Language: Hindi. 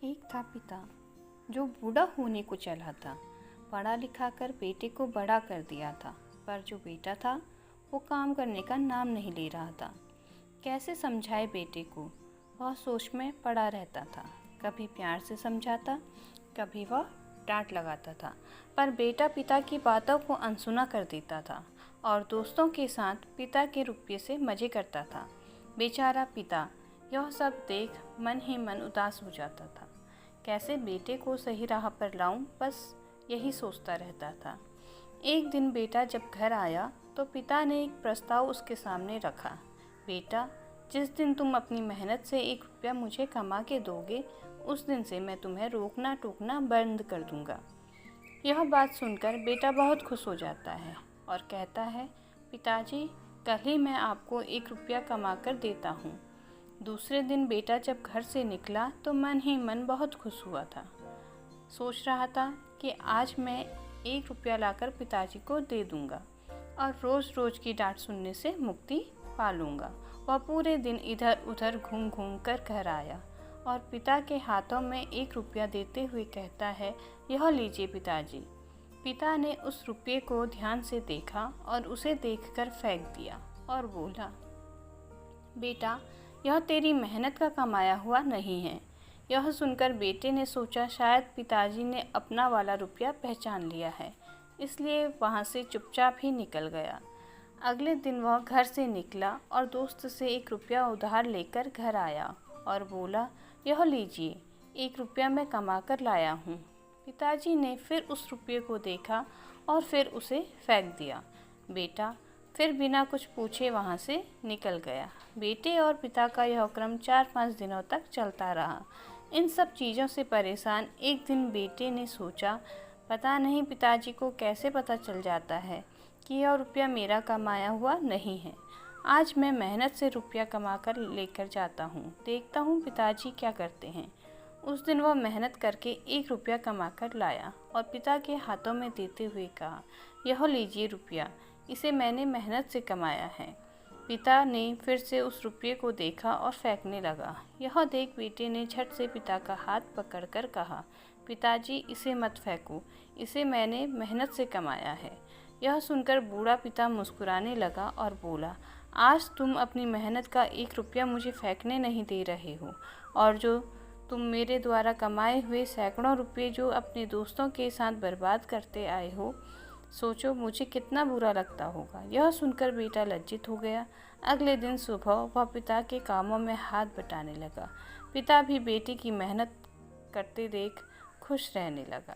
एक था पिता जो बूढ़ा होने को चला था। पढ़ा लिखा कर बेटे को बड़ा कर दिया था, पर जो बेटा था वो काम करने का नाम नहीं ले रहा था। कैसे समझाए बेटे को, वह सोच में पड़ा रहता था। कभी प्यार से समझाता, कभी वह डांट लगाता था, पर बेटा पिता की बातों को अनसुना कर देता था और दोस्तों के साथ पिता के रुपये से मज़े करता था। बेचारा पिता यह सब देख मन ही मन उदास हो जाता था। कैसे बेटे को सही राह पर लाऊं, बस यही सोचता रहता था। एक दिन बेटा जब घर आया तो पिता ने एक प्रस्ताव उसके सामने रखा। बेटा, जिस दिन तुम अपनी मेहनत से 1 रुपया मुझे कमा के दोगे, उस दिन से मैं तुम्हें रोकना टोकना बंद कर दूंगा। यह बात सुनकर बेटा बहुत खुश हो जाता है और कहता है, पिताजी, कल ही मैं आपको 1 रुपया कमा कर देता हूँ। दूसरे दिन बेटा जब घर से निकला तो मन ही मन बहुत खुश हुआ था। सोच रहा था कि आज मैं 1 रुपया लाकर पिताजी को दे दूंगा और रोज़ रोज़ की डांट सुनने से मुक्ति पा लूँगा। वह पूरे दिन इधर उधर घूम घूम कर घर आया और पिता के हाथों में 1 रुपया देते हुए कहता है, यह लीजिए पिताजी। पिता ने उस रुपये को ध्यान से देखा और उसे देखकर फेंक दिया और बोला, बेटा, यह तेरी मेहनत का कमाया हुआ नहीं है। यह सुनकर बेटे ने सोचा शायद पिताजी ने अपना वाला रुपया पहचान लिया है, इसलिए वहाँ से चुपचाप ही निकल गया। अगले दिन वह घर से निकला और दोस्त से 1 रुपया उधार लेकर घर आया और बोला, यह लीजिए, 1 रुपया मैं कमा कर लाया हूँ। पिताजी ने फिर उस रुपये को देखा और फिर उसे फेंक दिया। बेटा फिर बिना कुछ पूछे वहाँ से निकल गया। बेटे और पिता का यह क्रम 4-5 दिनों तक चलता रहा। इन सब चीज़ों से परेशान एक दिन बेटे ने सोचा, पता नहीं पिताजी को कैसे पता चल जाता है कि यह रुपया मेरा कमाया हुआ नहीं है। आज मैं मेहनत से रुपया कमा कर लेकर जाता हूँ, देखता हूँ पिताजी क्या करते हैं। उस दिन वह मेहनत करके 1 रुपया कमा कर लाया और पिता के हाथों में देते हुए कहा, यह लीजिए रुपया, इसे मैंने मेहनत से कमाया है। पिता ने फिर से उस रुपये को देखा और फेंकने लगा। यह देख बेटे ने झट से पिता का हाथ पकड़कर कहा, पिताजी, इसे मत फेंको, इसे मैंने मेहनत से कमाया है। यह सुनकर बूढ़ा पिता मुस्कुराने लगा और बोला, आज तुम अपनी मेहनत का 1 रुपया मुझे फेंकने नहीं दे रहे हो, और जो तुम मेरे द्वारा कमाए हुए सैकड़ों रुपये जो अपने दोस्तों के साथ बर्बाद करते आए हो, सोचो मुझे कितना बुरा लगता होगा। यह सुनकर बेटा लज्जित हो गया। अगले दिन सुबह वह पिता के कामों में हाथ बटाने लगा। पिता भी बेटे की मेहनत करते देख खुश रहने लगा।